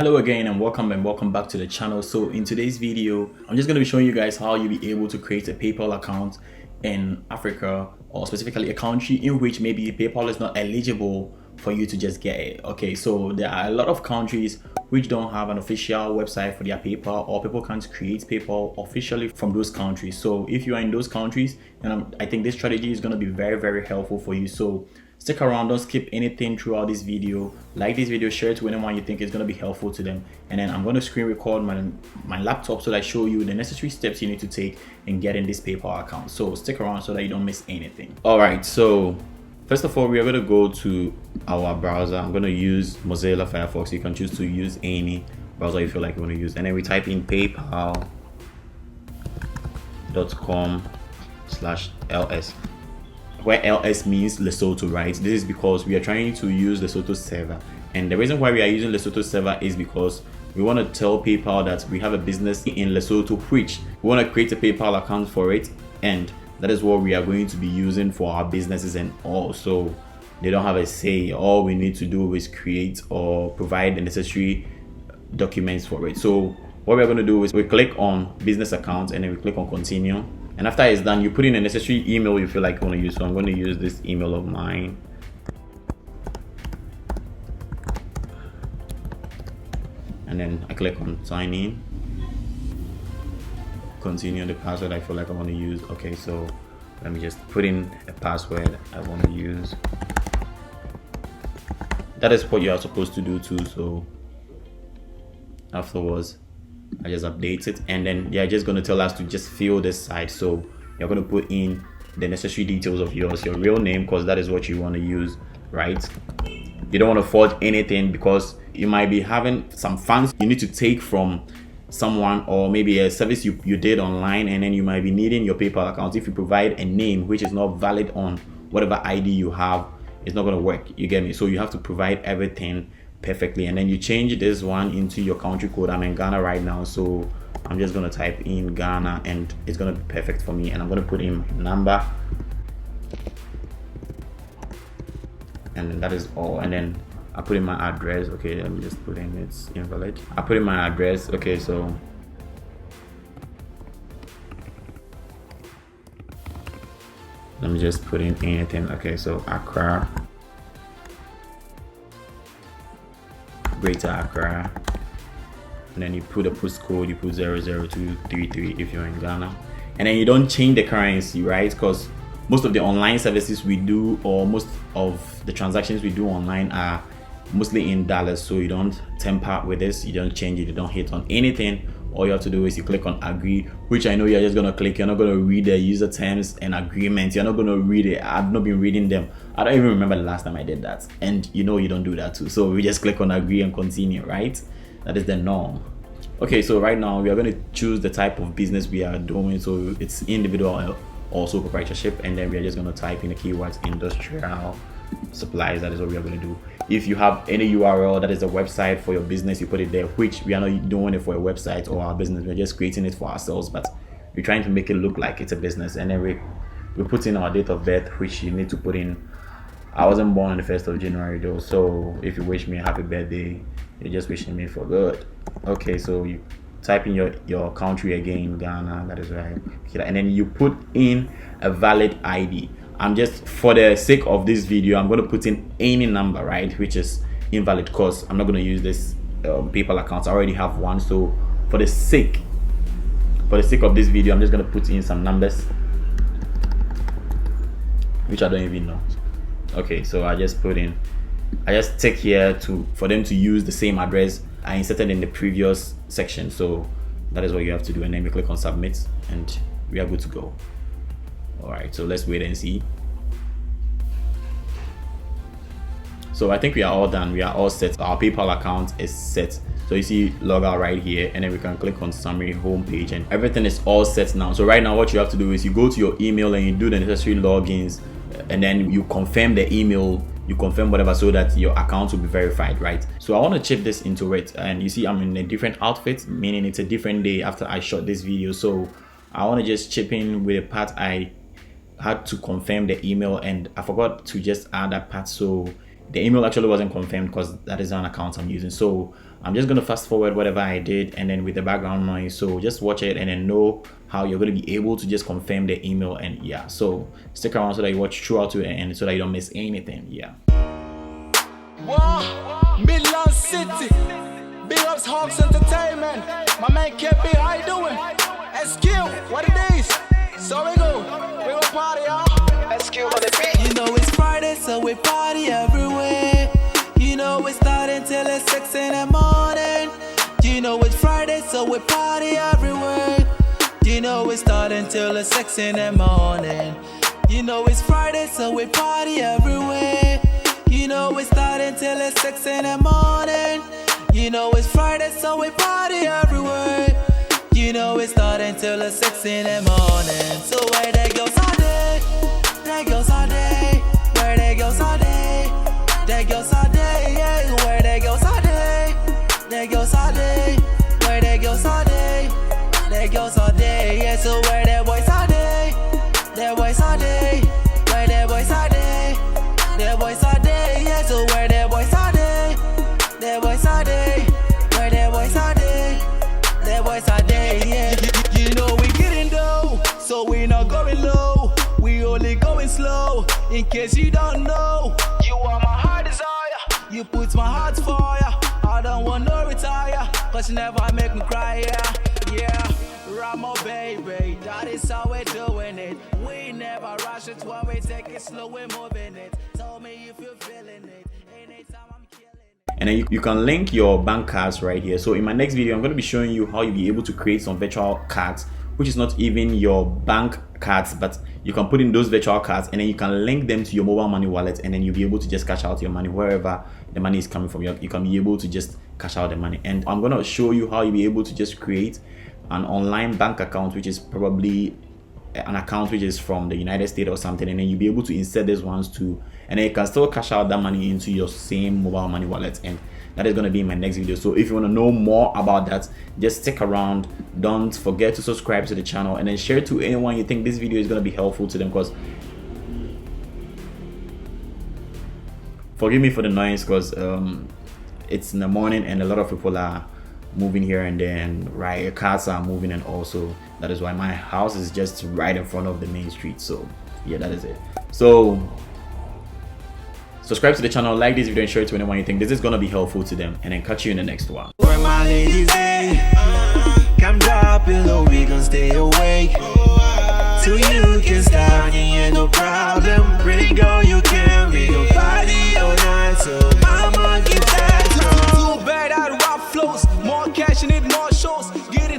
Hello again and welcome back to the channel. So in today's video I'm just going to be showing you guys how you'll be able to create a PayPal account in Africa, or specifically a country in which maybe PayPal is not eligible for you to just get it. Okay, so there are a lot of countries which don't have an official website for their PayPal, or people can't create PayPal officially from those countries. So if you are in those countries, and I think this strategy is going to be very helpful for you. So stick around, don't skip anything throughout this video. Like this video, share it to anyone you think is going to be helpful to them. And then I'm going to screen record my laptop so that I show you the necessary steps you need to take in getting this PayPal account. So stick around so that you don't miss anything. All right, so first of all, we are going to go to our browser. I'm going to use Mozilla Firefox. You can choose to use any browser you feel like you want to use. And then we type in paypal.com/ls, where ls means Lesotho, right? This is because we are trying to use Lesotho server. And the reason why we are using Lesotho server is because we want to tell PayPal that we have a business in Lesotho, which we want to create a PayPal account for it. And that is what we are going to be using for our businesses and all. So they don't have a say. All we need to do is create or provide the necessary documents for it. So what we're going to do is we click on business account and then we click on continue. And after it's done, you put in a necessary email you feel like you want to use. So I'm going to use this email of mine. And then I click on sign in. Continue the password I feel like I want to use. Okay, so let me just put in a password I want to use. That is what you are supposed to do too. So afterwards, I just update it, and then they're just going to tell us to just fill this side. So you're going to put in the necessary details of yours, your real name, because that is what you want to use, right? You don't want to forge anything because you might be having some funds you need to take from someone, or maybe a service you did online, and then you might be needing your PayPal account. If you provide a name which is not valid on whatever ID you have, it's not going to work. You get me? So you have to provide everything perfectly, and then you change this one into your country code. I'm in Ghana right now, so I'm just going to type in Ghana and it's going to be perfect for me. And I'm going to put in my number, and then that is all. And then I put in my address. Okay, let me just put in it's invalid. I put in my address. Okay, so let me just put in anything. Okay, so Accra, Greater Accra, and then you put a postcode. You put 00233 if you're in Ghana, and then you don't change the currency, right? Because most of the online services we do, or most of the transactions we do online, are mostly in dollars. So you don't tamper with this, you don't change it, you don't hit on anything. All you have to do is you click on agree, which I know you're just gonna click. You're not gonna read the user terms and agreements. You're not gonna read it. I've not been reading them. I don't even remember the last time I did that, and you know you don't do that too. So we just click on agree and continue, right? That is the norm. Okay, so right now we are going to choose the type of business we are doing. So it's individual, also proprietorship, and then we are just going to type in the keywords industrial supplies. That is what we are going to do. If you have any URL that is a website for your business, you put it there, which we are not doing it for a website or our business. We're just creating it for ourselves, but we're trying to make it look like it's a business. And then we put in our date of birth, which you need to put in. I wasn't born on the 1st of January though, so if you wish me a happy birthday, you're just wishing me for good. Okay, so you type in your country again, Ghana, that is right. And then you put in a valid ID. I'm just, for the sake of this video, I'm going to put in any number, right, which is invalid, because I'm not going to use this PayPal account. I already have one. So for the sake of this video, I'm just going to put in some numbers which I don't even know. Okay, so I just tick here for them to use the same address I inserted in the previous section. So that is what you have to do, and then we click on submit and we are good to go. All right, so let's wait and see. So I think we are all done. We are all set. Our PayPal account is set. So you see log out right here, and then we can click on summary homepage, and everything is all set now. So right now what you have to do is you go to your email and you do the necessary logins, and then you confirm the email, you confirm whatever, so that your account will be verified, right? So I want to chip this into it, and you see I'm in a different outfit, meaning it's a different day after I shot this video. So I want to just chip in with a part I had to confirm the email, and I forgot to just add that part. So the email actually wasn't confirmed because that is an account I'm using. So I'm just gonna fast forward whatever I did, and then with the background noise, so just watch it and then know how you're going to be able to just confirm the email. And yeah, so stick around so that you watch throughout to the end so that you don't miss anything. Yeah. Midland City, big ups Hawks Entertainment. My man KP, how you doing? SQ, what it is? So we go party, y'all. SQ on the beat. You know it's Friday, so we party everywhere. You know it's starting till it's 6 in the morning. You know it's Friday, so we party everywhere. You know it's starting till it's 6 in the morning. You know it's Friday, so we party everywhere. You know it's starting till it's 6 in the morning. You know it's Friday, so we party everywhere. You know it's starting till it's 6 in the morning. So where they go Sunday, they go Sunday. Where they go Sunday, they go Sunday. Yeah, where they go Sunday, they go Sunday. Where they go Sunday, they go Sunday. Yeah, so where the boys Sunday, the boys Sunday. Where the boys Sunday, the boys Sunday. Yeah, so where the boys Sunday, the boys Sunday. Where the boys Sunday, the boys Sunday. Yeah, you know we getting dough, so we not going low. We only going slow. In case you don't know, you are my heart desire. You put my heart fire. I don't want to retire, cause you never make me cry. Yeah, Ramo baby, that is how we're doing it. We never rush it when we take it slow, we're moving it. Tell me if you're feeling it. Anytime I'm killing it. And then you can link your bank cards right here. So in my next video, I'm going to be showing you how you'll be able to create some virtual cards, which is not even your bank cards, but you can put in those virtual cards and then you can link them to your mobile money wallet, and then you'll be able to just cash out your money wherever the money is coming from. You can be able to just cash out the money. And I'm going to show you how you'll be able to just create an online bank account, which is probably an account which is from the United States or something, and then you'll be able to insert these ones too, and then you can still cash out that money into your same mobile money wallet. And that is going to be in my next video. So if you want to know more about that, just stick around. Don't forget to subscribe to the channel and then share to anyone you think this video is going to be helpful to them, because forgive me for the noise, because it's in the morning and a lot of people are moving here and then, right? Cars are moving, and also that is why my house is just right in front of the main street. So yeah, that is it. So subscribe to the channel, like this video, and share it to anyone you think this is gonna be helpful to them, and then catch you in the next one. Where my ladies come drop it low, we gon' stay awake. Till you can start, ain't no problem. Bring all you can, we gon' party all night. So mama, get that. Too bad I rap flows, more cash in it, more shows. Get